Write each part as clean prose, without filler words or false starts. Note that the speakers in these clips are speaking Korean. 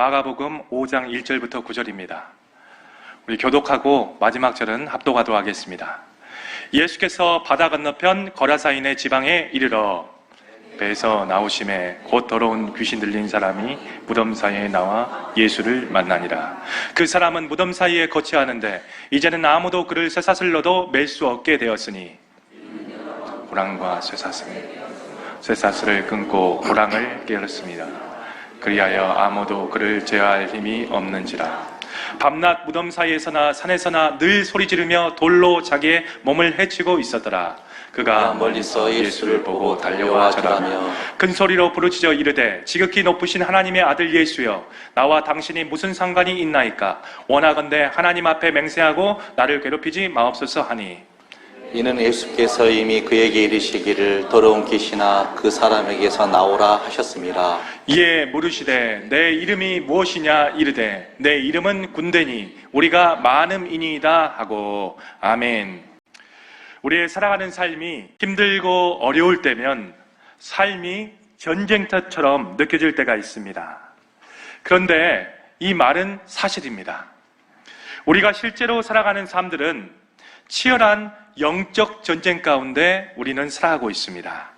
마가복음 5장 1절부터 9절입니다. 우리 교독하고 마지막 절은 합독하도록 하겠습니다. 예수께서 바다 건너편 거라사인의 지방에 이르러 배에서 나오심에 곧 더러운 귀신 들린 사람이 무덤 사이에 나와 예수를 만나니라. 그 사람은 무덤 사이에 거처하는데 이제는 아무도 그를 쇠사슬로도 맬 수 없게 되었으니 호랑과 쇠사슬을 끊고 호랑을 깨었습니다. 그리하여 아무도 그를 제어할 힘이 없는지라. 밤낮 무덤 사이에서나 산에서나 늘 소리 지르며 돌로 자기의 몸을 해치고 있었더라. 그가 멀리서 예수를 보고 달려와 절하며 큰 소리로 부르짖어 이르되 지극히 높으신 하나님의 아들 예수여, 나와 당신이 무슨 상관이 있나이까? 원하건대 하나님 앞에 맹세하고 나를 괴롭히지 마옵소서 하니, 이는 예수께서 이미 그에게 이르시기를 더러운 귀신아 그 사람에게서 나오라 하셨습니다. 이에 물으시되 내 이름이 무엇이냐 이르되 내 이름은 군대니 우리가 많음이니이다 하고. 아멘. 우리의 살아가는 삶이 힘들고 어려울 때면 삶이 전쟁터처럼 느껴질 때가 있습니다. 그런데 이 말은 사실입니다. 우리가 실제로 살아가는 삶들은 치열한 영적 전쟁 가운데 우리는 살아가고 있습니다.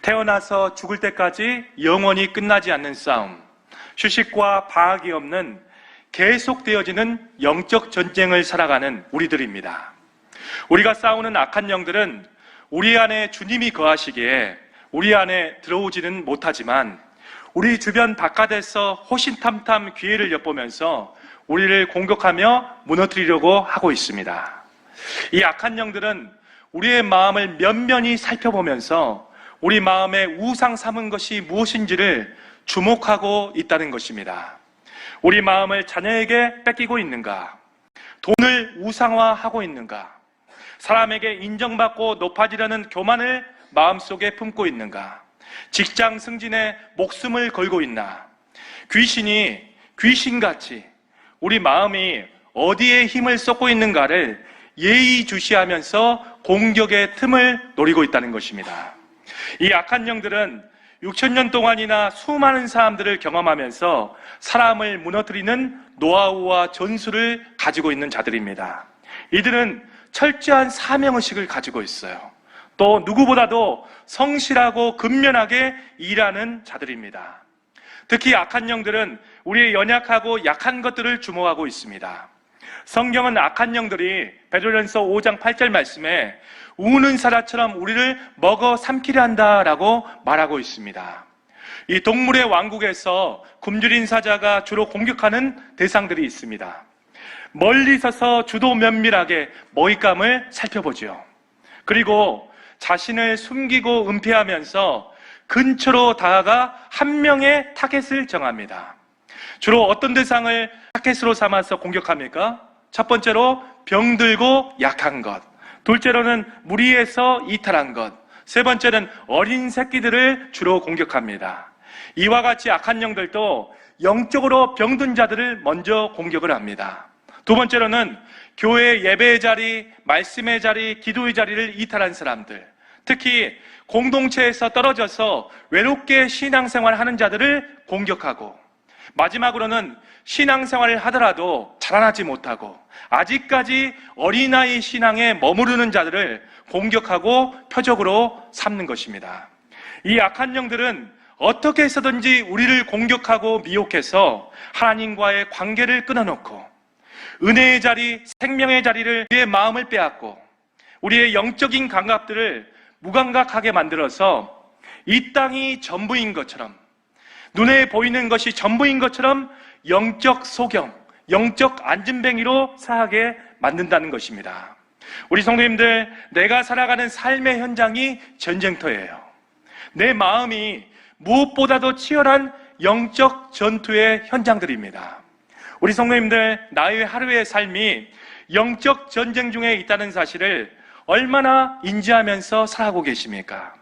태어나서 죽을 때까지 영원히 끝나지 않는 싸움, 휴식과 방학이 없는 계속되어지는 영적 전쟁을 살아가는 우리들입니다. 우리가 싸우는 악한 영들은 우리 안에 주님이 거하시기에 우리 안에 들어오지는 못하지만 우리 주변 바깥에서 호신탐탐 기회를 엿보면서 우리를 공격하며 무너뜨리려고 하고 있습니다. 이 악한 영들은 우리의 마음을 면면히 살펴보면서 우리 마음에 우상 삼은 것이 무엇인지를 주목하고 있다는 것입니다. 우리 마음을 자녀에게 뺏기고 있는가? 돈을 우상화하고 있는가? 사람에게 인정받고 높아지려는 교만을 마음속에 품고 있는가? 직장 승진에 목숨을 걸고 있나? 귀신이 귀신같이 우리 마음이 어디에 힘을 쏟고 있는가를 예의주시하면서 공격의 틈을 노리고 있다는 것입니다. 이 악한 영들은 6,000년 동안이나 수많은 사람들을 경험하면서 사람을 무너뜨리는 노하우와 전술을 가지고 있는 자들입니다. 이들은 철저한 사명의식을 가지고 있어요. 또 누구보다도 성실하고 근면하게 일하는 자들입니다. 특히 악한 영들은 우리의 연약하고 약한 것들을 주목하고 있습니다. 성경은 악한 영들이 베드로전서 5장 8절 말씀에 우는 사자처럼 우리를 먹어 삼키려 한다라고 말하고 있습니다. 이 동물의 왕국에서 굶주린 사자가 주로 공격하는 대상들이 있습니다. 멀리 서서 주도 면밀하게 먹잇감을 살펴보죠. 그리고 자신을 숨기고 은폐하면서 근처로 다가가 한 명의 타겟을 정합니다. 주로 어떤 대상을 타겟으로 삼아서 공격합니까? 첫 번째로 병들고 약한 것, 둘째로는 무리해서 이탈한 것, 세 번째는 어린 새끼들을 주로 공격합니다. 이와 같이 악한 영들도 영적으로 병든 자들을 먼저 공격을 합니다. 두 번째로는 교회 예배의 자리, 말씀의 자리, 기도의 자리를 이탈한 사람들, 특히 공동체에서 떨어져서 외롭게 신앙생활을 하는 자들을 공격하고, 마지막으로는 신앙생활을 하더라도 자라나지 못하고 아직까지 어린아이 신앙에 머무르는 자들을 공격하고 표적으로 삼는 것입니다. 이 악한 영들은 어떻게 해서든지 우리를 공격하고 미혹해서 하나님과의 관계를 끊어놓고 은혜의 자리, 생명의 자리를 우리의 마음을 빼앗고 우리의 영적인 감각들을 무감각하게 만들어서 이 땅이 전부인 것처럼, 눈에 보이는 것이 전부인 것처럼 영적 소경, 영적 안진뱅이로 살게 만든다는 것입니다. 우리 성도님들, 내가 살아가는 삶의 현장이 전쟁터예요. 내 마음이 무엇보다도 치열한 영적 전투의 현장들입니다. 우리 성도님들, 나의 하루의 삶이 영적 전쟁 중에 있다는 사실을 얼마나 인지하면서 살아가고 계십니까?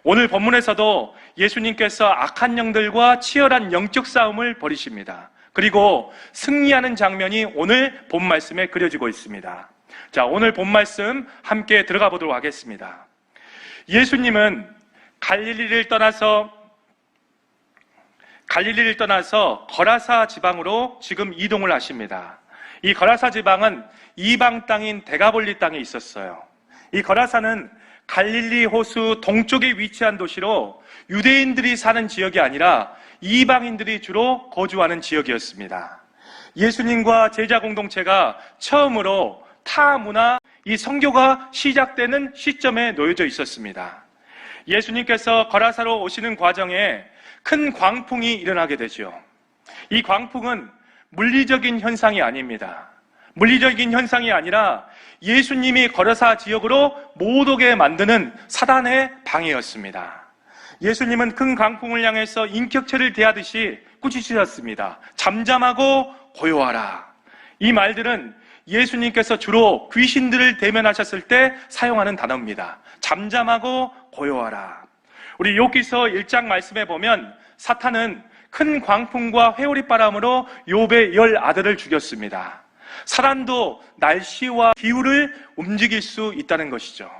오늘 본문에서도 예수님께서 악한 영들과 치열한 영적 싸움을 벌이십니다. 그리고 승리하는 장면이 오늘 본 말씀에 그려지고 있습니다. 자, 오늘 본 말씀 함께 들어가 보도록 하겠습니다. 예수님은 갈릴리를 떠나서 갈릴리를 떠나서 거라사 지방으로 지금 이동을 하십니다. 이 거라사 지방은 이방 땅인 데가볼리 땅에 있었어요. 이 거라사는 갈릴리 호수 동쪽에 위치한 도시로 유대인들이 사는 지역이 아니라 이방인들이 주로 거주하는 지역이었습니다. 예수님과 제자 공동체가 처음으로 타 문화, 이 선교가 시작되는 시점에 놓여져 있었습니다. 예수님께서 거라사로 오시는 과정에 큰 광풍이 일어나게 되죠. 이 광풍은 물리적인 현상이 아닙니다. 물리적인 현상이 아니라 예수님이 거라사 지역으로 못 오게 만드는 사단의 방해였습니다. 예수님은 큰 광풍을 향해서 인격체를 대하듯이 꾸짖으셨습니다. 잠잠하고 고요하라. 이 말들은 예수님께서 주로 귀신들을 대면하셨을 때 사용하는 단어입니다. 잠잠하고 고요하라. 우리 욥기서 1장 말씀에 보면 사탄은 큰 광풍과 회오리바람으로 욥의 10 아들을 죽였습니다. 사단도 날씨와 기후를 움직일 수 있다는 것이죠.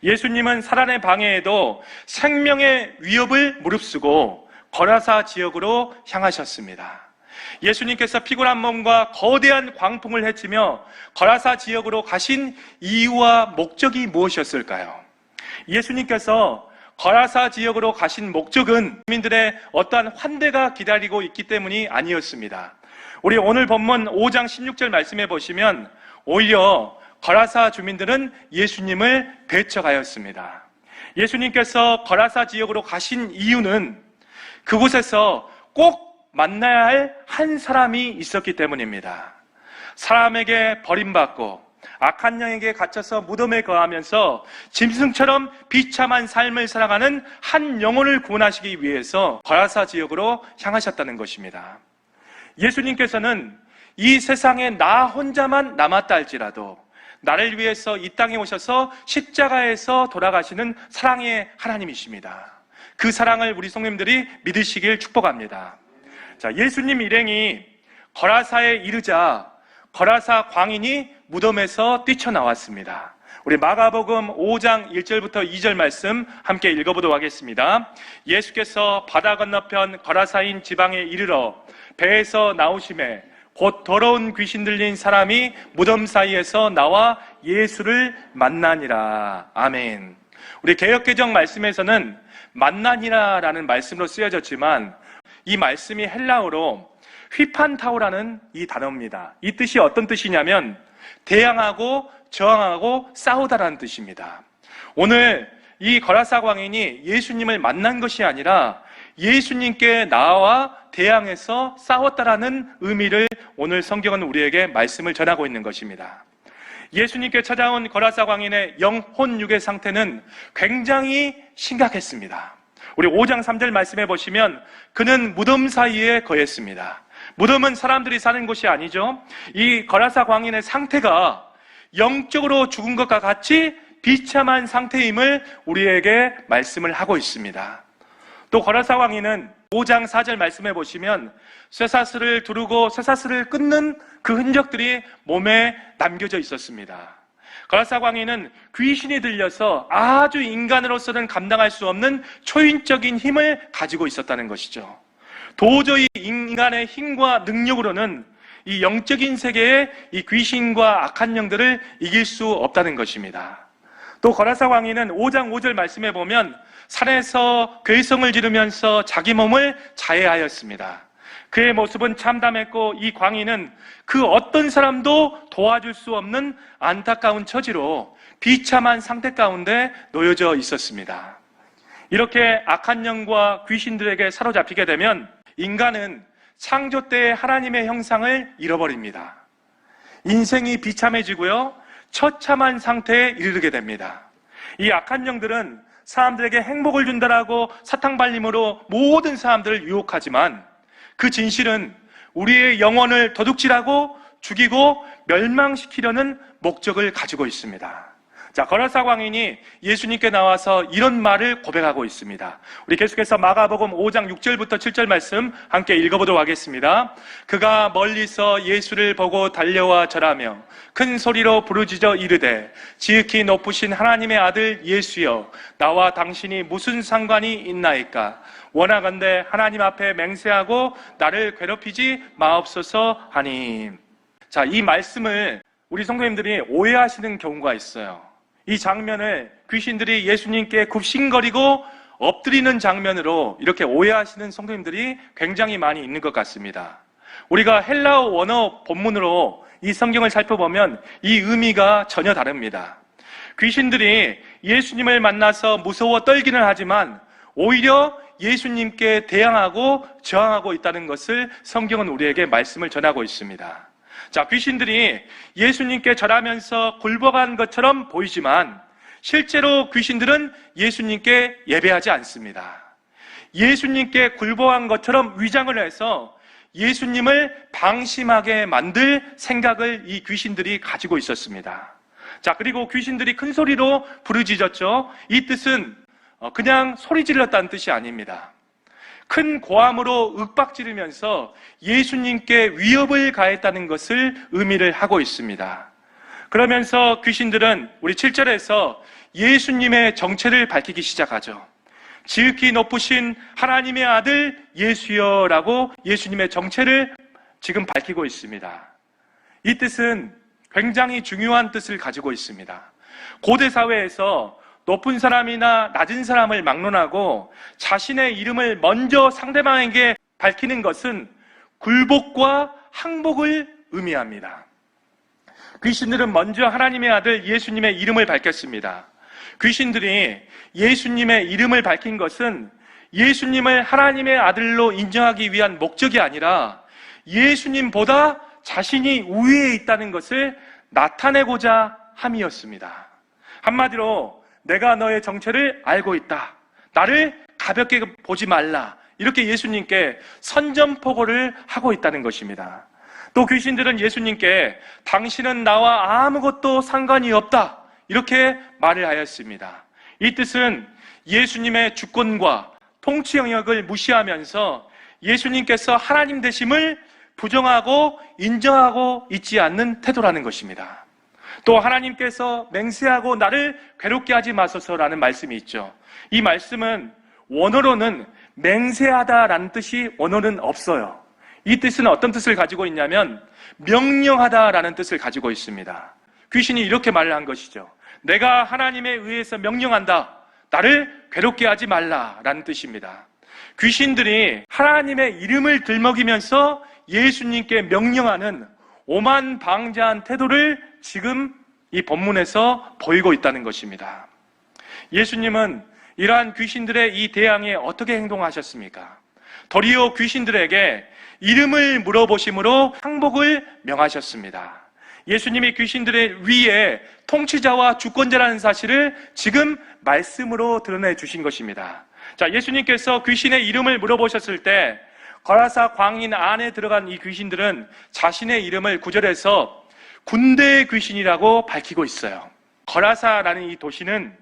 예수님은 사단의 방해에도 생명의 위협을 무릅쓰고 거라사 지역으로 향하셨습니다. 예수님께서 피곤한 몸과 거대한 광풍을 헤치며 거라사 지역으로 가신 이유와 목적이 무엇이었을까요? 예수님께서 거라사 지역으로 가신 목적은 주민들의 어떠한 환대가 기다리고 있기 때문이 아니었습니다. 우리 오늘 본문 5장 16절 말씀해 보시면 오히려 거라사 주민들은 예수님을 배척하였습니다. 예수님께서 거라사 지역으로 가신 이유는 그곳에서 꼭 만나야 할 한 사람이 있었기 때문입니다. 사람에게 버림받고 악한 영에게 갇혀서 무덤에 거하면서 짐승처럼 비참한 삶을 살아가는 한 영혼을 구원하시기 위해서 거라사 지역으로 향하셨다는 것입니다. 예수님께서는 이 세상에 나 혼자만 남았다 할지라도 나를 위해서 이 땅에 오셔서 십자가에서 돌아가시는 사랑의 하나님이십니다. 그 사랑을 우리 성도님들이 믿으시길 축복합니다. 자, 예수님 일행이 거라사에 이르자 거라사 광인이 무덤에서 뛰쳐나왔습니다. 우리 마가복음 5장 1절부터 2절 말씀 함께 읽어보도록 하겠습니다. 예수께서 바다 건너편 거라사인 지방에 이르러 배에서 나오심에 곧 더러운 귀신 들린 사람이 무덤 사이에서 나와 예수를 만나니라. 아멘. 우리 개역개정 말씀에서는 만나니라라는 말씀으로 쓰여졌지만 이 말씀이 헬라어로 휘판타오라는 이 단어입니다. 이 뜻이 어떤 뜻이냐면 대항하고 저항하고 싸우다라는 뜻입니다. 오늘 이 거라사 광인이 예수님을 만난 것이 아니라 예수님께 나와 대항해서 싸웠다라는 의미를 오늘 성경은 우리에게 말씀을 전하고 있는 것입니다. 예수님께 찾아온 거라사 광인의 영혼육의 상태는 굉장히 심각했습니다. 우리 5장 3절 말씀해 보시면 그는 무덤 사이에 거했습니다. 무덤은 사람들이 사는 곳이 아니죠. 이 거라사 광인의 상태가 영적으로 죽은 것과 같이 비참한 상태임을 우리에게 말씀을 하고 있습니다. 또 거라사 광인은 5장 4절 말씀해 보시면 쇠사슬을 두르고 쇠사슬을 끊는 그 흔적들이 몸에 남겨져 있었습니다. 거라사 광인은 귀신이 들려서 아주 인간으로서는 감당할 수 없는 초인적인 힘을 가지고 있었다는 것이죠. 도저히 인간의 힘과 능력으로는 이 영적인 세계의 이 귀신과 악한 영들을 이길 수 없다는 것입니다. 또 거라사 광인은 5장 5절 말씀해 보면 산에서 괴성을 지르면서 자기 몸을 자해하였습니다. 그의 모습은 참담했고 이 광인은 그 어떤 사람도 도와줄 수 없는 안타까운 처지로 비참한 상태 가운데 놓여져 있었습니다. 이렇게 악한 영과 귀신들에게 사로잡히게 되면 인간은 창조 때의 하나님의 형상을 잃어버립니다. 인생이 비참해지고요, 처참한 상태에 이르게 됩니다. 이 악한 영들은 사람들에게 행복을 준다라고 사탕발림으로 모든 사람들을 유혹하지만 그 진실은 우리의 영혼을 도둑질하고 죽이고 멸망시키려는 목적을 가지고 있습니다. 자, 거라사 광인이 예수님께 나와서 이런 말을 고백하고 있습니다. 우리 계속해서 마가복음 5장 6절부터 7절 말씀 함께 읽어보도록 하겠습니다. 그가 멀리서 예수를 보고 달려와 절하며 큰 소리로 부르짖어 이르되 지극히 높으신 하나님의 아들 예수여, 나와 당신이 무슨 상관이 있나이까? 원하건대 하나님 앞에 맹세하고 나를 괴롭히지 마옵소서 하니. 자, 이 말씀을 우리 성도님들이 오해하시는 경우가 있어요. 이 장면을 귀신들이 예수님께 굽신거리고 엎드리는 장면으로 이렇게 오해하시는 성도님들이 굉장히 많이 있는 것 같습니다. 우리가 헬라어 원어 본문으로 이 성경을 살펴보면 이 의미가 전혀 다릅니다. 귀신들이 예수님을 만나서 무서워 떨기는 하지만 오히려 예수님께 대항하고 저항하고 있다는 것을 성경은 우리에게 말씀을 전하고 있습니다. 자, 귀신들이 예수님께 절하면서 굴복한 것처럼 보이지만 실제로 귀신들은 예수님께 예배하지 않습니다. 예수님께 굴복한 것처럼 위장을 해서 예수님을 방심하게 만들 생각을 이 귀신들이 가지고 있었습니다. 자, 그리고 귀신들이 큰 소리로 부르짖었죠. 이 뜻은 그냥 소리 질렀다는 뜻이 아닙니다. 큰 고함으로 윽박지르면서 예수님께 위협을 가했다는 것을 의미를 하고 있습니다. 그러면서 귀신들은 우리 7절에서 예수님의 정체를 밝히기 시작하죠. 지극히 높으신 하나님의 아들 예수여라고 예수님의 정체를 지금 밝히고 있습니다. 이 뜻은 굉장히 중요한 뜻을 가지고 있습니다. 고대 사회에서 높은 사람이나 낮은 사람을 막론하고 자신의 이름을 먼저 상대방에게 밝히는 것은 굴복과 항복을 의미합니다. 귀신들은 먼저 하나님의 아들 예수님의 이름을 밝혔습니다. 귀신들이 예수님의 이름을 밝힌 것은 예수님을 하나님의 아들로 인정하기 위한 목적이 아니라 예수님보다 자신이 우위에 있다는 것을 나타내고자 함이었습니다. 한마디로 내가 너의 정체를 알고 있다. 나를 가볍게 보지 말라. 이렇게 예수님께 선전포고를 하고 있다는 것입니다. 또 귀신들은 예수님께 당신은 나와 아무것도 상관이 없다. 이렇게 말을 하였습니다. 이 뜻은 예수님의 주권과 통치 영역을 무시하면서 예수님께서 하나님 되심을 부정하고 인정하고 있지 않는 태도라는 것입니다. 또 하나님께서 맹세하고 나를 괴롭게 하지 마소서라는 말씀이 있죠. 이 말씀은 원어로는 맹세하다라는 뜻이 원어는 없어요. 이 뜻은 어떤 뜻을 가지고 있냐면 명령하다라는 뜻을 가지고 있습니다. 귀신이 이렇게 말을 한 것이죠. 내가 하나님에 의해서 명령한다. 나를 괴롭게 하지 말라라는 뜻입니다. 귀신들이 하나님의 이름을 들먹이면서 예수님께 명령하는 오만방자한 태도를 지금 이 본문에서 보이고 있다는 것입니다. 예수님은 이러한 귀신들의 이 대항에 어떻게 행동하셨습니까? 도리어 귀신들에게 이름을 물어보심으로 항복을 명하셨습니다. 예수님이 귀신들의 위에 통치자와 주권자라는 사실을 지금 말씀으로 드러내 주신 것입니다. 자, 예수님께서 귀신의 이름을 물어보셨을 때 거라사 광인 안에 들어간 이 귀신들은 자신의 이름을 구절해서 군대의 귀신이라고 밝히고 있어요. 거라사라는 이 도시는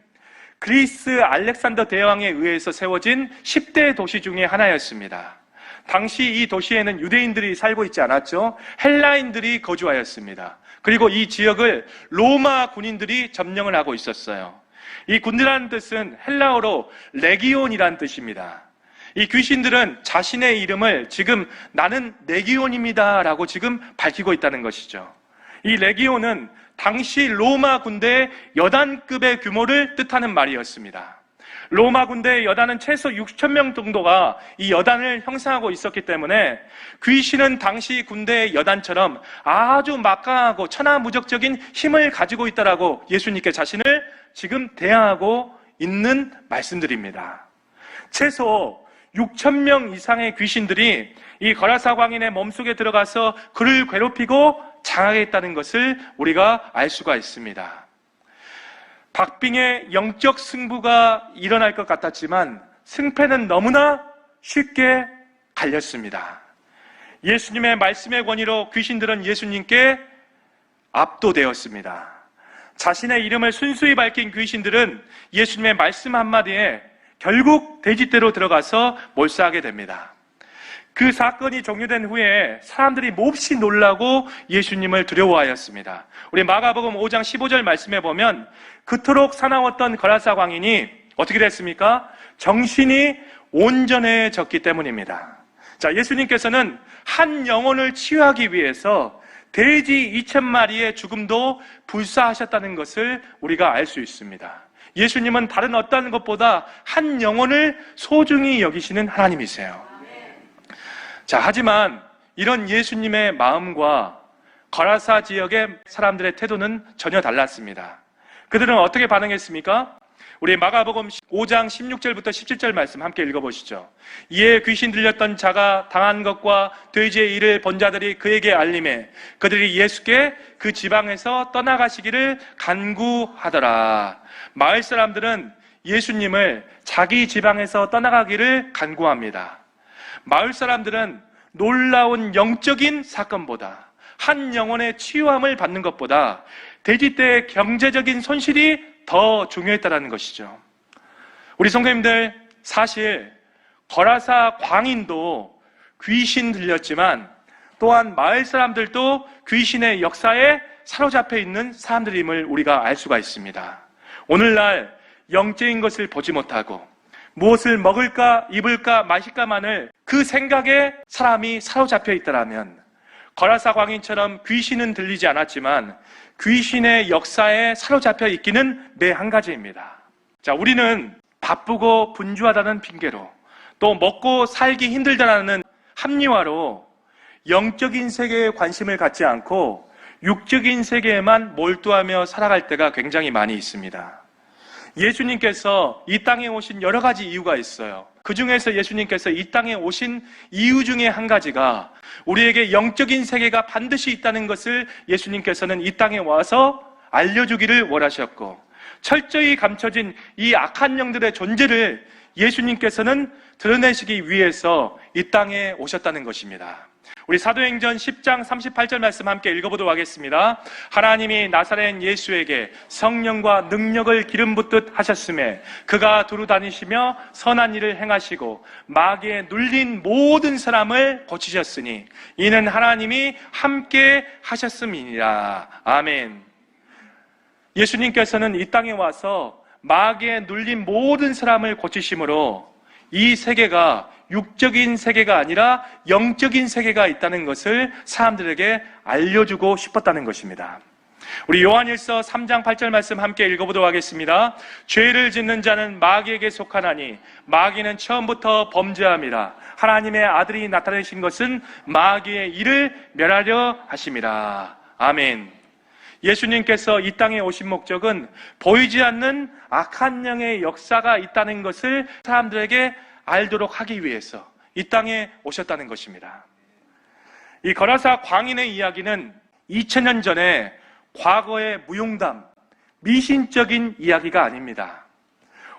그리스 알렉산더 대왕에 의해서 세워진 10대 도시 중에 하나였습니다. 당시 이 도시에는 유대인들이 살고 있지 않았죠. 헬라인들이 거주하였습니다. 그리고 이 지역을 로마 군인들이 점령을 하고 있었어요. 이 군대라는 뜻은 헬라어로 레기온이라는 뜻입니다. 이 귀신들은 자신의 이름을 지금 나는 레기온입니다 라고 지금 밝히고 있다는 것이죠. 이 레기온은 당시 로마 군대의 여단급의 규모를 뜻하는 말이었습니다. 로마 군대의 여단은 최소 6,000명 정도가 이 여단을 형성하고 있었기 때문에 귀신은 당시 군대의 여단처럼 아주 막강하고 천하무적적인 힘을 가지고 있다라고 예수님께 자신을 지금 대항하고 있는 말씀들입니다. 최소 6,000명 이상의 귀신들이 이 거라사 광인의 몸속에 들어가서 그를 괴롭히고 장악했다는 것을 우리가 알 수가 있습니다. 박빙의 영적 승부가 일어날 것 같았지만 승패는 너무나 쉽게 갈렸습니다. 예수님의 말씀의 권위로 귀신들은 예수님께 압도되었습니다. 자신의 이름을 순수히 밝힌 귀신들은 예수님의 말씀 한마디에 결국 돼지떼로 들어가서 몰사하게 됩니다. 그 사건이 종료된 후에 사람들이 몹시 놀라고 예수님을 두려워하였습니다. 우리 마가복음 5장 15절 말씀에 보면 그토록 사나웠던 거라사 광인이 어떻게 됐습니까? 정신이 온전해졌기 때문입니다. 자, 예수님께서는 한 영혼을 치유하기 위해서 돼지 2,000마리의 죽음도 불사하셨다는 것을 우리가 알 수 있습니다. 예수님은 다른 어떤 것보다 한 영혼을 소중히 여기시는 하나님이세요. 자, 하지만 이런 예수님의 마음과 거라사 지역의 사람들의 태도는 전혀 달랐습니다. 그들은 어떻게 반응했습니까? 우리 마가복음 5장 16절부터 17절 말씀 함께 읽어보시죠. 이에 귀신 들렸던 자가 당한 것과 돼지의 일을 본 자들이 그에게 알림해 그들이 예수께 그 지방에서 떠나가시기를 간구하더라. 마을 사람들은 예수님을 자기 지방에서 떠나가기를 간구합니다. 마을 사람들은 놀라운 영적인 사건보다 한 영혼의 치유함을 받는 것보다 돼지떼의 경제적인 손실이 더 중요했다는 것이죠. 우리 성도님들, 사실 거라사 광인도 귀신 들렸지만 또한 마을 사람들도 귀신의 역사에 사로잡혀 있는 사람들임을 우리가 알 수가 있습니다. 오늘날 영적인 것을 보지 못하고 무엇을 먹을까, 입을까, 마실까만을 그 생각에 사람이 사로잡혀 있더라면 거라사 광인처럼 귀신은 들리지 않았지만 귀신의 역사에 사로잡혀 있기는 매 한 가지입니다. 자, 우리는 바쁘고 분주하다는 핑계로 또 먹고 살기 힘들다는 합리화로 영적인 세계에 관심을 갖지 않고 육적인 세계에만 몰두하며 살아갈 때가 굉장히 많이 있습니다. 예수님께서 이 땅에 오신 여러 가지 이유가 있어요. 그 중에서 예수님께서 이 땅에 오신 이유 중에 한 가지가 우리에게 영적인 세계가 반드시 있다는 것을 예수님께서는 이 땅에 와서 알려주기를 원하셨고, 철저히 감춰진 이 악한 영들의 존재를 예수님께서는 드러내시기 위해서 이 땅에 오셨다는 것입니다. 우리 사도행전 10장 38절 말씀 함께 읽어보도록 하겠습니다. 하나님이 나사렛 예수에게 성령과 능력을 기름 붓듯 하셨음에 그가 두루 다니시며 선한 일을 행하시고 마귀에 눌린 모든 사람을 고치셨으니 이는 하나님이 함께 하셨음이니라. 아멘. 예수님께서는 이 땅에 와서 마귀에 눌린 모든 사람을 고치심으로 이 세계가 육적인 세계가 아니라 영적인 세계가 있다는 것을 사람들에게 알려주고 싶었다는 것입니다. 우리 요한일서 3장 8절 말씀 함께 읽어보도록 하겠습니다. 죄를 짓는 자는 마귀에게 속하나니 마귀는 처음부터 범죄함이라. 하나님의 아들이 나타내신 것은 마귀의 일을 멸하려 하심이라. 아멘. 예수님께서 이 땅에 오신 목적은 보이지 않는 악한 영의 역사가 있다는 것을 사람들에게 알도록 하기 위해서 이 땅에 오셨다는 것입니다. 이 거라사 광인의 이야기는 2000년 전에 과거의 무용담, 미신적인 이야기가 아닙니다.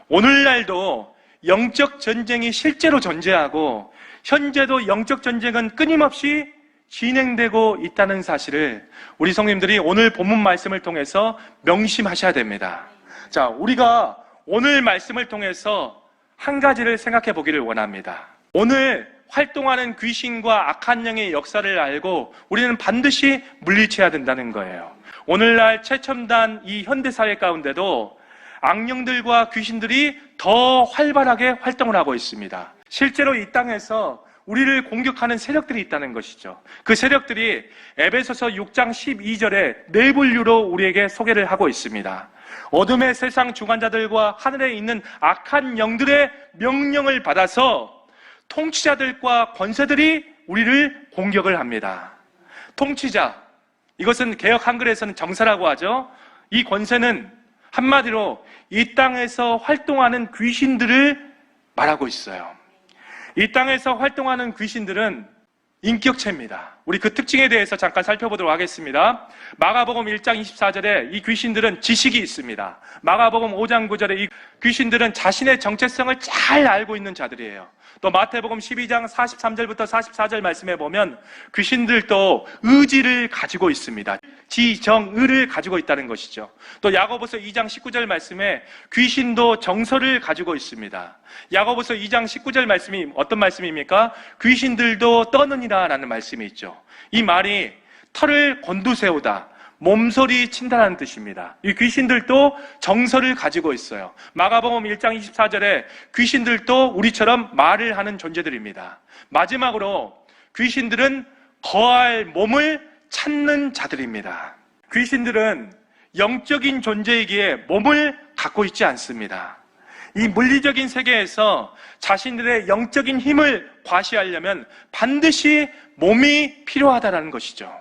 오늘날도 영적 전쟁이 실제로 존재하고 현재도 영적 전쟁은 끊임없이 진행되고 있다는 사실을 우리 성님들이 오늘 본문 말씀을 통해서 명심하셔야 됩니다. 자, 우리가 오늘 말씀을 통해서 한 가지를 생각해 보기를 원합니다. 오늘 활동하는 귀신과 악한 영의 역사를 알고 우리는 반드시 물리쳐야 된다는 거예요. 오늘날 최첨단 이 현대사회 가운데도 악령들과 귀신들이 더 활발하게 활동을 하고 있습니다. 실제로 이 땅에서 우리를 공격하는 세력들이 있다는 것이죠. 그 세력들이 에베소서 6장 12절에 네 분류로 우리에게 소개를 하고 있습니다. 어둠의 세상 주관자들과 하늘에 있는 악한 영들의 명령을 받아서 통치자들과 권세들이 우리를 공격을 합니다. 통치자, 이것은 개역 한글에서는 정사라고 하죠. 이 권세는 한마디로 이 땅에서 활동하는 귀신들을 말하고 있어요. 이 땅에서 활동하는 귀신들은 인격체입니다. 우리 그 특징에 대해서 잠깐 살펴보도록 하겠습니다. 마가복음 1장 24절에 이 귀신들은 지식이 있습니다. 마가복음 5장 9절에 이 귀신들은 자신의 정체성을 잘 알고 있는 자들이에요. 또 마태복음 12장 43절부터 44절 말씀에 보면 귀신들도 의지를 가지고 있습니다. 지정의를 가지고 있다는 것이죠. 또 야고보서 2장 19절 말씀에 귀신도 정서를 가지고 있습니다. 야고보서 2장 19절 말씀이 어떤 말씀입니까? 귀신들도 떠느니라 라는 말씀이 있죠. 이 말이 털을 곤두세우다, 몸소리 친다라는 뜻입니다. 이 귀신들도 정서를 가지고 있어요. 마가복음 1장 24절에 귀신들도 우리처럼 말을 하는 존재들입니다. 마지막으로 귀신들은 거할 몸을 찾는 자들입니다. 귀신들은 영적인 존재이기에 몸을 갖고 있지 않습니다. 이 물리적인 세계에서 자신들의 영적인 힘을 과시하려면 반드시 몸이 필요하다는 것이죠.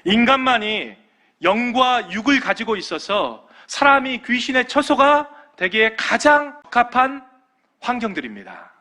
인간만이 영과 육을 가지고 있어서 사람이 귀신의 처소가 되기에 가장 적합한 환경들입니다.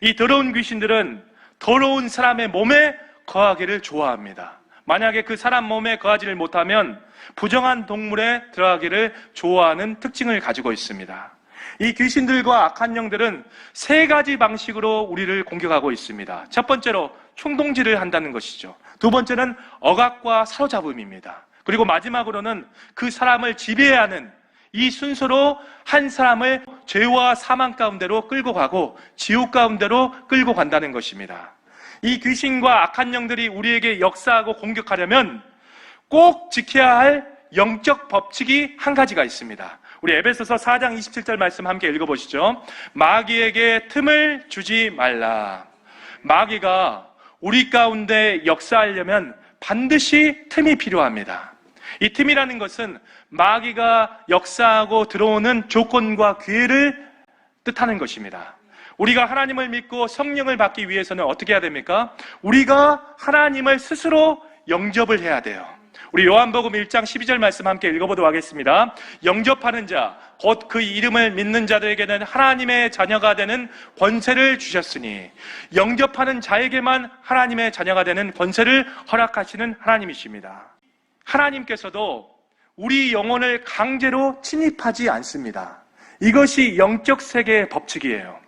이 더러운 귀신들은 더러운 사람의 몸에 거하기를 좋아합니다. 만약에 그 사람 몸에 거하지를 못하면 부정한 동물에 들어가기를 좋아하는 특징을 가지고 있습니다. 이 귀신들과 악한 영들은 세 가지 방식으로 우리를 공격하고 있습니다. 첫 번째로 충동질을 한다는 것이죠. 두 번째는 억압과 사로잡음입니다. 그리고 마지막으로는 그 사람을 지배하는 이 순서로 한 사람을 죄와 사망 가운데로 끌고 가고 지옥 가운데로 끌고 간다는 것입니다. 이 귀신과 악한 영들이 우리에게 역사하고 공격하려면 꼭 지켜야 할 영적 법칙이 한 가지가 있습니다. 우리 에베소서 4장 27절 말씀 함께 읽어보시죠. 마귀에게 틈을 주지 말라. 마귀가 우리 가운데 역사하려면 반드시 틈이 필요합니다. 이 틈이라는 것은 마귀가 역사하고 들어오는 조건과 기회를 뜻하는 것입니다. 우리가 하나님을 믿고 성령을 받기 위해서는 어떻게 해야 됩니까? 우리가 하나님을 스스로 영접을 해야 돼요. 우리 요한복음 1장 12절 말씀 함께 읽어보도록 하겠습니다. 영접하는 자, 곧 그 이름을 믿는 자들에게는 하나님의 자녀가 되는 권세를 주셨으니 영접하는 자에게만 하나님의 자녀가 되는 권세를 허락하시는 하나님이십니다. 하나님께서도 우리 영혼을 강제로 침입하지 않습니다. 이것이 영적 세계의 법칙이에요.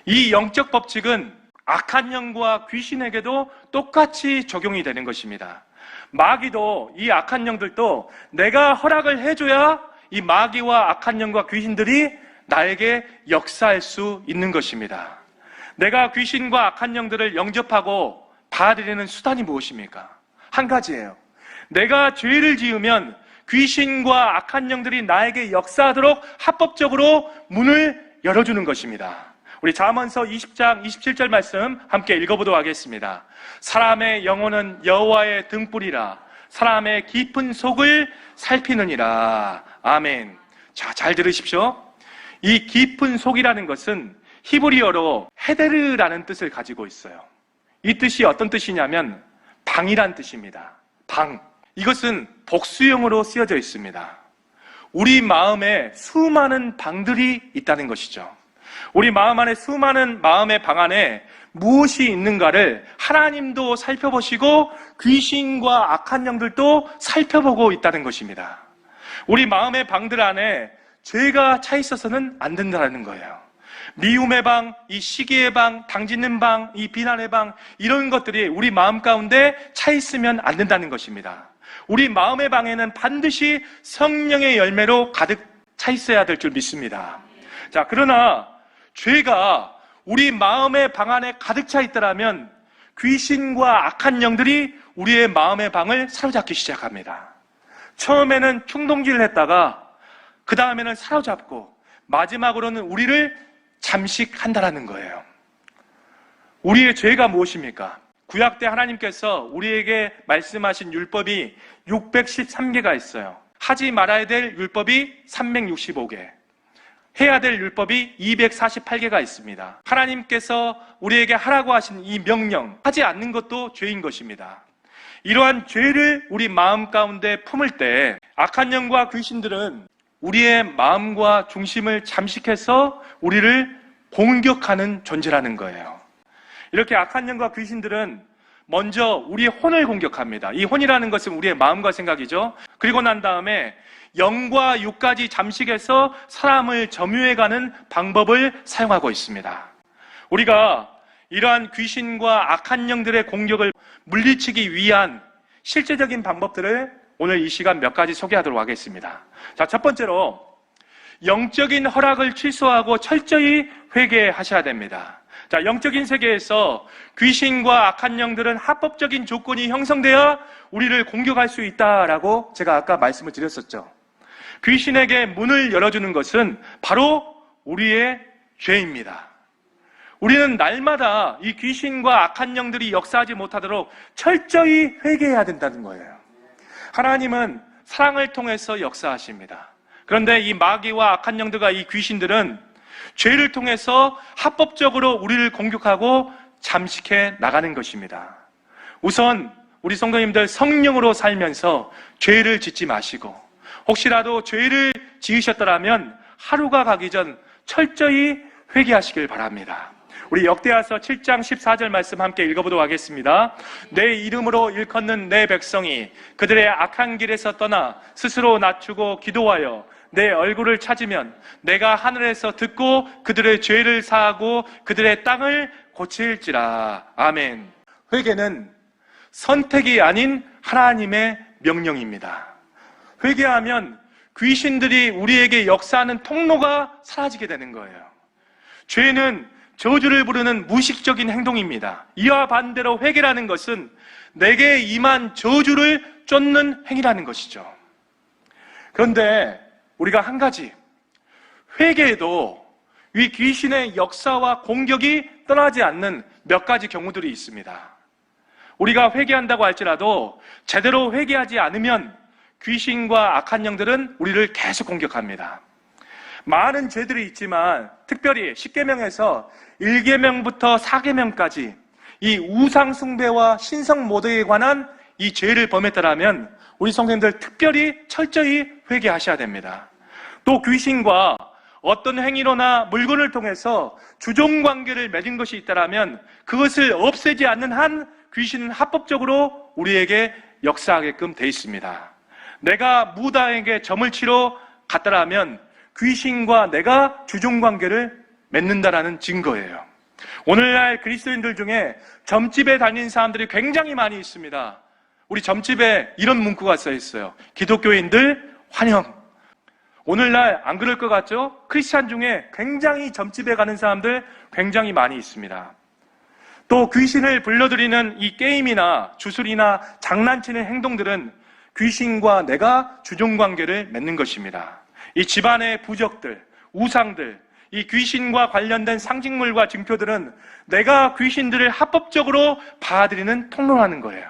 이 영적 법칙은 악한 영과 귀신에게도 똑같이 적용이 되는 것입니다. 마귀도 이 악한 영들도 내가 허락을 해줘야 이 마귀와 악한 영과 귀신들이 나에게 역사할 수 있는 것입니다. 내가 귀신과 악한 영들을 영접하고 받아들이는 수단이 무엇입니까? 한 가지예요. 내가 죄를 지으면 귀신과 악한 영들이 나에게 역사하도록 합법적으로 문을 열어주는 것입니다. 우리 잠언서 20장 27절 말씀 함께 읽어보도록 하겠습니다. 사람의 영혼은 여호와의 등불이라 사람의 깊은 속을 살피느니라. 아멘. 자, 잘 들으십시오. 이 깊은 속이라는 것은 히브리어로 헤데르라는 뜻을 가지고 있어요. 이 뜻이 어떤 뜻이냐면 방이란 뜻입니다. 방. 이것은 복수형으로 쓰여져 있습니다. 우리 마음에 수많은 방들이 있다는 것이죠. 우리 마음 안에 수많은 마음의 방 안에 무엇이 있는가를 하나님도 살펴보시고 귀신과 악한 영들도 살펴보고 있다는 것입니다. 우리 마음의 방들 안에 죄가 차 있어서는 안 된다는 거예요. 미움의 방, 이 시기의 방, 당짓는 방, 이 비난의 방, 이런 것들이 우리 마음 가운데 차 있으면 안 된다는 것입니다. 우리 마음의 방에는 반드시 성령의 열매로 가득 차 있어야 될 줄 믿습니다. 자, 그러나 죄가 우리 마음의 방 안에 가득 차 있더라면 귀신과 악한 영들이 우리의 마음의 방을 사로잡기 시작합니다. 처음에는 충동질을 했다가 그 다음에는 사로잡고 마지막으로는 우리를 잠식한다라는 거예요. 우리의 죄가 무엇입니까? 구약 때 하나님께서 우리에게 말씀하신 율법이 613개가 있어요. 하지 말아야 될 율법이 365개, 해야 될 율법이 248개가 있습니다. 하나님께서 우리에게 하라고 하신 이 명령, 하지 않는 것도 죄인 것입니다. 이러한 죄를 우리 마음 가운데 품을 때 악한 영과 귀신들은 우리의 마음과 중심을 잠식해서 우리를 공격하는 존재라는 거예요. 이렇게 악한 영과 귀신들은 먼저 우리의 혼을 공격합니다. 이 혼이라는 것은 우리의 마음과 생각이죠. 그리고 난 다음에 영과 육까지 잠식해서 사람을 점유해가는 방법을 사용하고 있습니다. 우리가 이러한 귀신과 악한 영들의 공격을 물리치기 위한 실제적인 방법들을 오늘 이 시간 몇 가지 소개하도록 하겠습니다. 자, 첫 번째로 영적인 허락을 취소하고 철저히 회개하셔야 됩니다. 자, 영적인 세계에서 귀신과 악한 영들은 합법적인 조건이 형성되어 우리를 공격할 수 있다라고 제가 아까 말씀을 드렸었죠. 귀신에게 문을 열어주는 것은 바로 우리의 죄입니다. 우리는 날마다 이 귀신과 악한 영들이 역사하지 못하도록 철저히 회개해야 된다는 거예요. 하나님은 사랑을 통해서 역사하십니다. 그런데 이 마귀와 악한 영들과 이 귀신들은 죄를 통해서 합법적으로 우리를 공격하고 잠식해 나가는 것입니다. 우선 우리 성도님들 성령으로 살면서 죄를 짓지 마시고, 혹시라도 죄를 지으셨더라면 하루가 가기 전 철저히 회개하시길 바랍니다. 우리 역대하서 7장 14절 말씀 함께 읽어보도록 하겠습니다. 내 이름으로 일컫는 내 백성이 그들의 악한 길에서 떠나 스스로 낮추고 기도하여 내 얼굴을 찾으면 내가 하늘에서 듣고 그들의 죄를 사하고 그들의 땅을 고칠지라. 아멘. 회개는 선택이 아닌 하나님의 명령입니다. 회개하면 귀신들이 우리에게 역사하는 통로가 사라지게 되는 거예요. 죄는 저주를 부르는 무의식적인 행동입니다. 이와 반대로 회개라는 것은 내게 임한 저주를 쫓는 행위라는 것이죠. 그런데 우리가 한 가지, 회개에도 이 귀신의 역사와 공격이 떠나지 않는 몇 가지 경우들이 있습니다. 우리가 회개한다고 할지라도 제대로 회개하지 않으면 귀신과 악한 영들은 우리를 계속 공격합니다. 많은 죄들이 있지만 특별히 10계명에서 1계명부터 4계명까지 이 우상 숭배와 신성 모독에 관한 이 죄를 범했더라면 우리 성도님들 특별히 철저히 회개하셔야 됩니다. 또 귀신과 어떤 행위로나 물건을 통해서 주종관계를 맺은 것이 있다면 그것을 없애지 않는 한 귀신은 합법적으로 우리에게 역사하게끔 돼 있습니다. 내가 무다에게 점을 치러 갔다라면 귀신과 내가 주종관계를 맺는다라는 증거예요. 오늘날 그리스도인들 중에 점집에 다니는 사람들이 굉장히 많이 있습니다. 우리 점집에 이런 문구가 써 있어요. 기독교인들 환영. 오늘날 안 그럴 것 같죠? 크리스찬 중에 굉장히 점집에 가는 사람들 굉장히 많이 있습니다. 또 귀신을 불러들이는 이 게임이나 주술이나 장난치는 행동들은 귀신과 내가 주종관계를 맺는 것입니다. 이 집안의 부적들, 우상들, 이 귀신과 관련된 상징물과 증표들은 내가 귀신들을 합법적으로 받아들이는 통로라는 거예요.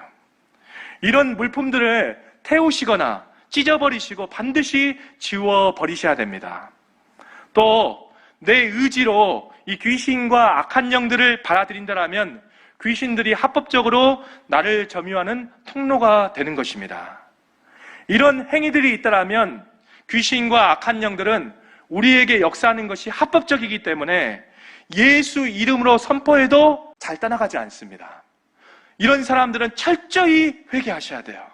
이런 물품들을 태우시거나 찢어버리시고 반드시 지워버리셔야 됩니다. 또 내 의지로 이 귀신과 악한 영들을 받아들인다면 귀신들이 합법적으로 나를 점유하는 통로가 되는 것입니다. 이런 행위들이 있다면 귀신과 악한 영들은 우리에게 역사하는 것이 합법적이기 때문에 예수 이름으로 선포해도 잘 떠나가지 않습니다. 이런 사람들은 철저히 회개하셔야 돼요.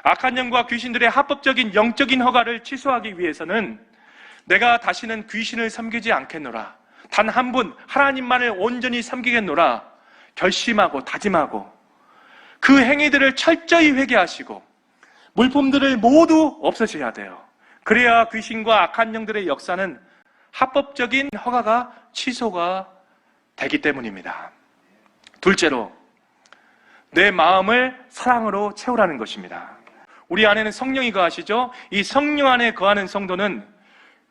악한 영과 귀신들의 합법적인 영적인 허가를 취소하기 위해서는 내가 다시는 귀신을 섬기지 않겠노라, 단 한 분 하나님만을 온전히 섬기겠노라 결심하고 다짐하고 그 행위들을 철저히 회개하시고 물품들을 모두 없애셔야 돼요. 그래야 귀신과 악한 영들의 역사는 합법적인 허가가 취소가 되기 때문입니다. 둘째로 내 마음을 사랑으로 채우라는 것입니다. 우리 안에는 성령이 거하시죠? 이 성령 안에 거하는 성도는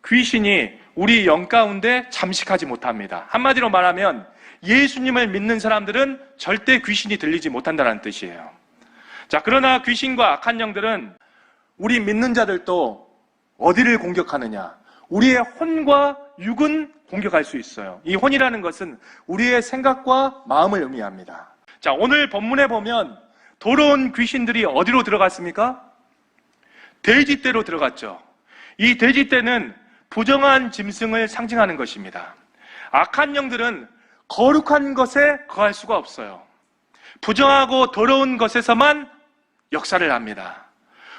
귀신이 우리 영 가운데 잠식하지 못합니다. 한마디로 말하면 예수님을 믿는 사람들은 절대 귀신이 들리지 못한다는 뜻이에요. 자, 그러나 귀신과 악한 영들은 우리 믿는 자들도 어디를 공격하느냐? 우리의 혼과 육은 공격할 수 있어요. 이 혼이라는 것은 우리의 생각과 마음을 의미합니다. 자, 오늘 본문에 보면 더러운 귀신들이 어디로 들어갔습니까? 돼지떼로 들어갔죠. 이 돼지떼는 부정한 짐승을 상징하는 것입니다. 악한 영들은 거룩한 것에 거할 수가 없어요. 부정하고 더러운 것에서만 역사를 합니다.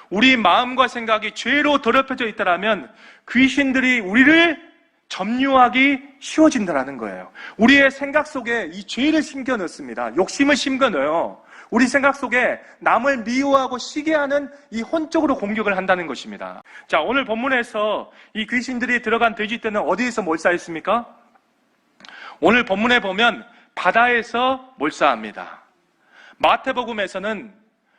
우리 마음과 생각이 죄로 더럽혀져 있다면 귀신들이 우리를 점유하기 쉬워진다는 거예요. 우리의 생각 속에 이 죄를 심겨 넣습니다. 욕심을 심겨 넣어요. 우리 생각 속에 남을 미워하고 시기하는 이 혼적으로 공격을 한다는 것입니다. 자, 오늘 본문에서 이 귀신들이 들어간 돼지떼는 어디에서 몰사했습니까? 오늘 본문에 보면 바다에서 몰사합니다. 마태복음에서는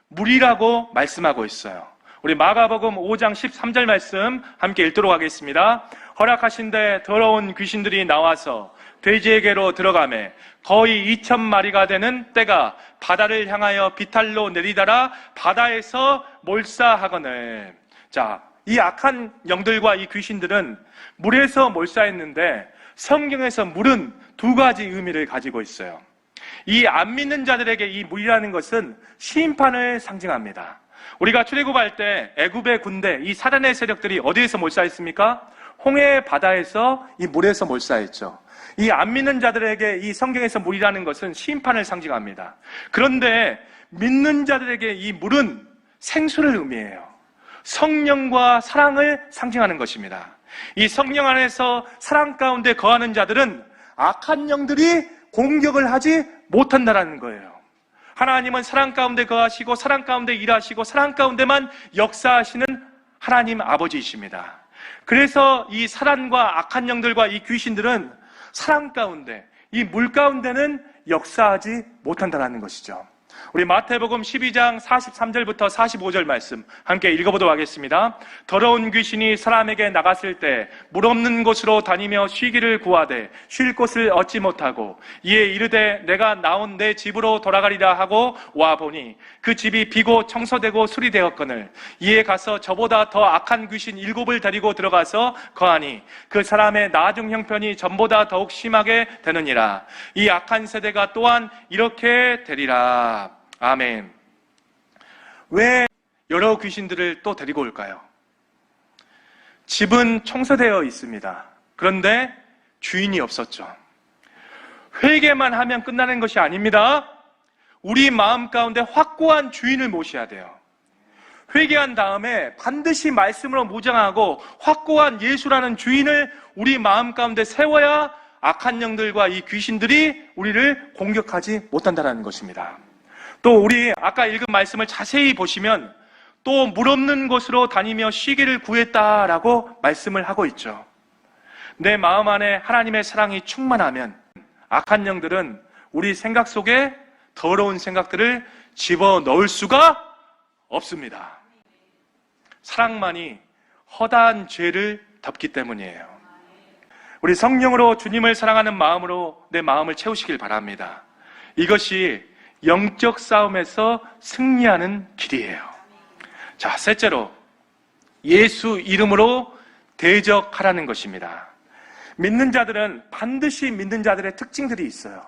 물이라고 말씀하고 있어요. 우리 마가복음 5장 13절 말씀 함께 읽도록 하겠습니다. 허락하신데 더러운 귀신들이 나와서 돼지에게로 들어가매 거의 2,000마리가 되는 떼가 바다를 향하여 비탈로 내리다라 바다에서 몰사하거늘. 자, 이 악한 영들과 이 귀신들은 물에서 몰사했는데 성경에서 물은 두 가지 의미를 가지고 있어요. 이 안 믿는 자들에게 이 물이라는 것은 심판을 상징합니다. 우리가 출애굽할 때 애굽의 군대, 이 사단의 세력들이 어디에서 몰사했습니까? 홍해 바다에서 이 물에서 몰사했죠. 이 안 믿는 자들에게 이 성경에서 물이라는 것은 심판을 상징합니다. 그런데 믿는 자들에게 이 물은 생수를 의미해요. 성령과 사랑을 상징하는 것입니다. 이 성령 안에서 사랑 가운데 거하는 자들은 악한 영들이 공격을 하지 못한다는 거예요. 하나님은 사랑 가운데 거하시고 사랑 가운데 일하시고 사랑 가운데만 역사하시는 하나님 아버지이십니다. 그래서 이 사단과 악한 영들과 이 귀신들은 사랑 가운데, 이 물 가운데는 역사하지 못한다는 것이죠. 우리 마태복음 12장 43절부터 45절 말씀 함께 읽어보도록 하겠습니다. 더러운 귀신이 사람에게 나갔을 때 물 없는 곳으로 다니며 쉬기를 구하되 쉴 곳을 얻지 못하고 이에 이르되 내가 나온 내 집으로 돌아가리라 하고 와보니 그 집이 비고 청소되고 수리되었거늘 이에 가서 저보다 더 악한 귀신 7을 데리고 들어가서 거하니 그 사람의 나중 형편이 전보다 더욱 심하게 되느니라. 이 악한 세대가 또한 이렇게 되리라. 아멘. 왜 여러 귀신들을 또 데리고 올까요? 집은 청소되어 있습니다. 그런데 주인이 없었죠. 회개만 하면 끝나는 것이 아닙니다. 우리 마음 가운데 확고한 주인을 모셔야 돼요. 회개한 다음에 반드시 말씀으로 무장하고 확고한 예수라는 주인을 우리 마음 가운데 세워야 악한 영들과 이 귀신들이 우리를 공격하지 못한다는 것입니다. 또 우리 아까 읽은 말씀을 자세히 보시면 또 물 없는 곳으로 다니며 쉬기를 구했다라고 말씀을 하고 있죠. 내 마음 안에 하나님의 사랑이 충만하면 악한 영들은 우리 생각 속에 더러운 생각들을 집어넣을 수가 없습니다. 사랑만이 허다한 죄를 덮기 때문이에요. 우리 성령으로 주님을 사랑하는 마음으로 내 마음을 채우시길 바랍니다. 이것이 영적 싸움에서 승리하는 길이에요. 자, 셋째로 예수 이름으로 대적하라는 것입니다. 믿는 자들은 반드시 믿는 자들의 특징들이 있어요.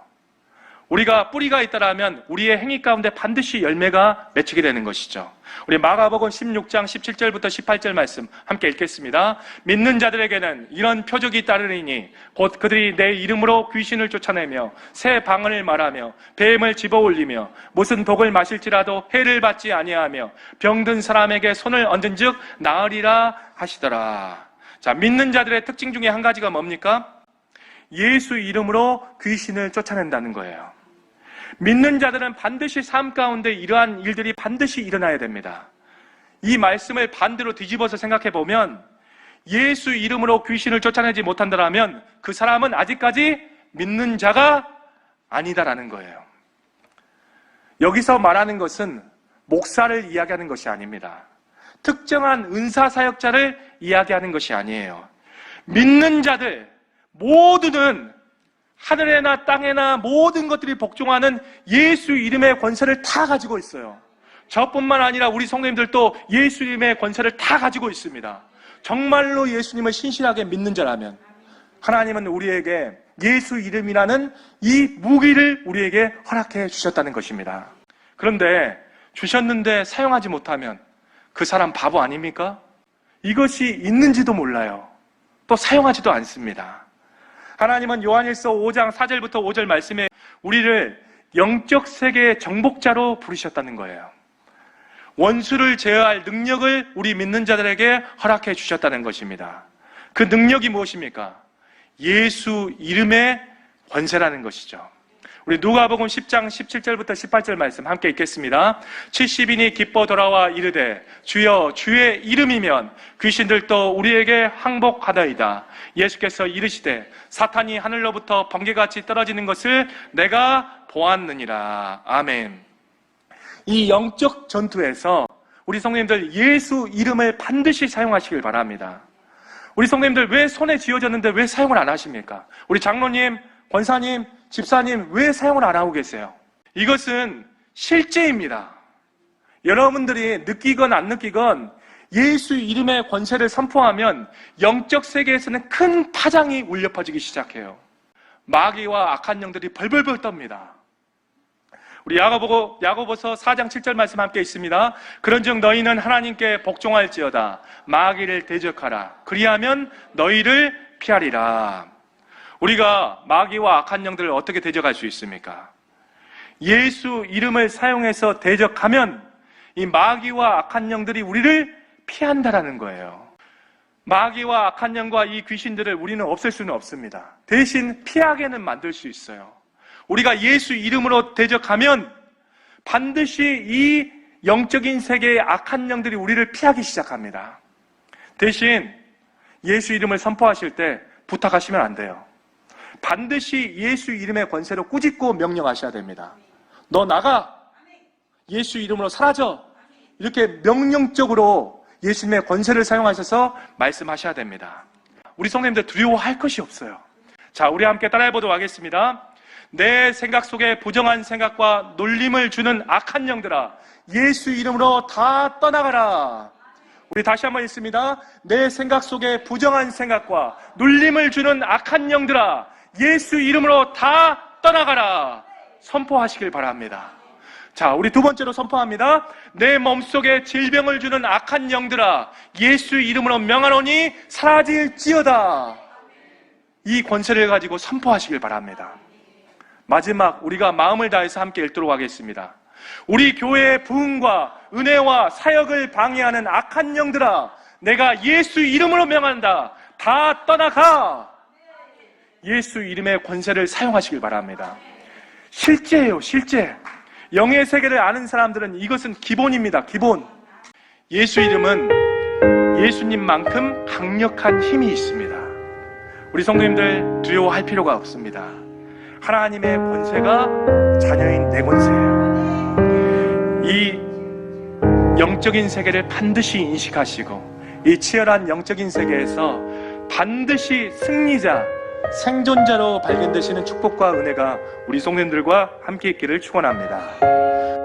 우리가 뿌리가 있다라면 우리의 행위 가운데 반드시 열매가 맺히게 되는 것이죠. 우리 마가복음 16장 17절부터 18절 말씀 함께 읽겠습니다. 믿는 자들에게는 이런 표적이 따르리니 곧 그들이 내 이름으로 귀신을 쫓아내며 새 방언을 말하며 뱀을 집어올리며 무슨 독을 마실지라도 해를 받지 아니하며 병든 사람에게 손을 얹은즉 나으리라 하시더라. 자, 믿는 자들의 특징 중에 한 가지가 뭡니까? 예수 이름으로 귀신을 쫓아낸다는 거예요. 믿는 자들은 반드시 삶 가운데 이러한 일들이 반드시 일어나야 됩니다. 이 말씀을 반대로 뒤집어서 생각해 보면 예수 이름으로 귀신을 쫓아내지 못한다면 그 사람은 아직까지 믿는 자가 아니다라는 거예요. 여기서 말하는 것은 목사를 이야기하는 것이 아닙니다. 특정한 은사 사역자를 이야기하는 것이 아니에요. 믿는 자들 모두는 하늘에나 땅에나 모든 것들이 복종하는 예수 이름의 권세를 다 가지고 있어요. 저뿐만 아니라 우리 성도님들도 예수 이름의 권세를 다 가지고 있습니다. 정말로 예수님을 신실하게 믿는 자라면 하나님은 우리에게 예수 이름이라는 이 무기를 우리에게 허락해 주셨다는 것입니다. 그런데 주셨는데 사용하지 못하면 그 사람 바보 아닙니까? 이것이 있는지도 몰라요. 또 사용하지도 않습니다. 하나님은 요한일서 5장 4절부터 5절 말씀에 우리를 영적 세계의 정복자로 부르셨다는 거예요. 원수를 제어할 능력을 우리 믿는 자들에게 허락해 주셨다는 것입니다. 그 능력이 무엇입니까? 예수 이름의 권세라는 것이죠. 우리 누가복음 10장 17절부터 18절 말씀 함께 읽겠습니다. 70인이 기뻐 돌아와 이르되 주여 주의 이름이면 귀신들도 우리에게 항복하다이다. 예수께서 이르시되 사탄이 하늘로부터 번개같이 떨어지는 것을 내가 보았느니라. 아멘. 이 영적 전투에서 우리 성도님들 예수 이름을 반드시 사용하시길 바랍니다. 우리 성도님들 왜 손에 쥐어졌는데 왜 사용을 안 하십니까? 우리 장로님, 권사님, 집사님 왜 사용을 안 하고 계세요? 이것은 실제입니다. 여러분들이 느끼건 안 느끼건 예수 이름의 권세를 선포하면 영적 세계에서는 큰 파장이 울려 퍼지기 시작해요. 마귀와 악한 영들이 벌벌벌 떱니다. 우리 야고보서 4장 7절 말씀 함께 있습니다. 그런즉 너희는 하나님께 복종할지어다. 마귀를 대적하라. 그리하면 너희를 피하리라. 우리가 마귀와 악한 영들을 어떻게 대적할 수 있습니까? 예수 이름을 사용해서 대적하면 이 마귀와 악한 영들이 우리를 피한다라는 거예요. 마귀와 악한 영과 이 귀신들을 우리는 없앨 수는 없습니다. 대신 피하게는 만들 수 있어요. 우리가 예수 이름으로 대적하면 반드시 이 영적인 세계의 악한 영들이 우리를 피하기 시작합니다. 대신 예수 이름을 선포하실 때 부탁하시면 안 돼요. 반드시 예수 이름의 권세로 꾸짖고 명령하셔야 됩니다. 너 나가! 예수 이름으로 사라져! 이렇게 명령적으로 예수님의 권세를 사용하셔서 말씀하셔야 됩니다. 우리 성도님들 두려워할 것이 없어요. 자, 우리 함께 따라해보도록 하겠습니다. 내 생각 속에 부정한 생각과 놀림을 주는 악한 영들아, 예수 이름으로 다 떠나가라. 우리 다시 한번 읽습니다. 내 생각 속에 부정한 생각과 놀림을 주는 악한 영들아, 예수 이름으로 다 떠나가라. 선포하시길 바랍니다. 자, 우리 두 번째로 선포합니다. 내 몸속에 질병을 주는 악한 영들아, 예수 이름으로 명하노니 사라질지어다. 이 권세를 가지고 선포하시길 바랍니다. 마지막 우리가 마음을 다해서 함께 읽도록 하겠습니다. 우리 교회의 부흥과 은혜와 사역을 방해하는 악한 영들아, 내가 예수 이름으로 명한다. 다 떠나가. 예수 이름의 권세를 사용하시길 바랍니다. 실제예요, 실제. 영의 세계를 아는 사람들은 이것은 기본입니다, 기본. 예수 이름은 예수님만큼 강력한 힘이 있습니다. 우리 성도님들 두려워할 필요가 없습니다. 하나님의 권세가 자녀인 내 권세예요. 이 영적인 세계를 반드시 인식하시고 이 치열한 영적인 세계에서 반드시 승리자, 생존자로 발견되시는 축복과 은혜가 우리 성도님들과 함께 있기를 축원합니다.